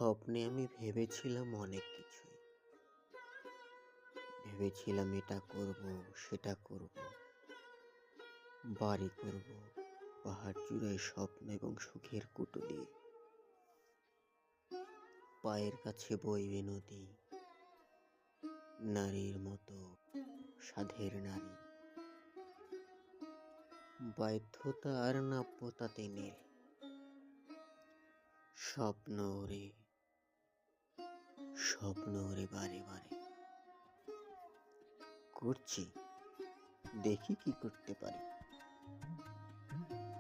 স্বপ্নে আমি ভেবেছিলাম অনেক কিছুই। ভেবেছিলাম এটা করব, সেটা করব, বাড়ি করব, পাহাড় চূড়ায় স্বপ্ন এবং সুখের কুটুলি। পায়ের কাছে বইবে নদী, নারীর মতো সাধের নারী। বাধ্যতা আর নাব্যতাতে নীল স্বপ্ন ওরে, স্বপ্ন ওরে বারে বারে। করছি, দেখি কি করতে পারি।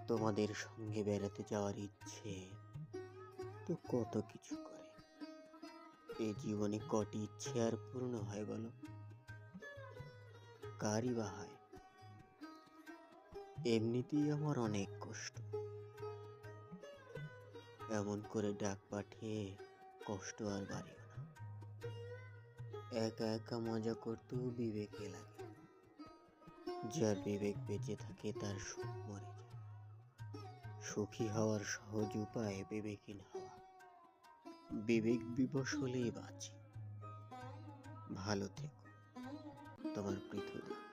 তোমাদের সঙ্গে বেড়াতে যাওয়ার ইচ্ছে তো কত কিছু করে। এই জীবনে কটি ইচ্ছে আর পূর্ণ হয় বলো? কারই বা হয়? এমনিতেই আমার অনেক কষ্ট, এমন করে ডাক পাঠিয়ে কষ্ট আর বাড়িও না। একা একা মজা করতেও বিবেকে লাগে। যার বিবেক বেঁচে থাকে তার সুখ মরে যায়। সুখী হওয়ার সহজ উপায় বিবেকহীন হওয়া। বিবেক বিবশ হলেই বাঁচি। ভালো থেকো, তোমার পৃথুদা।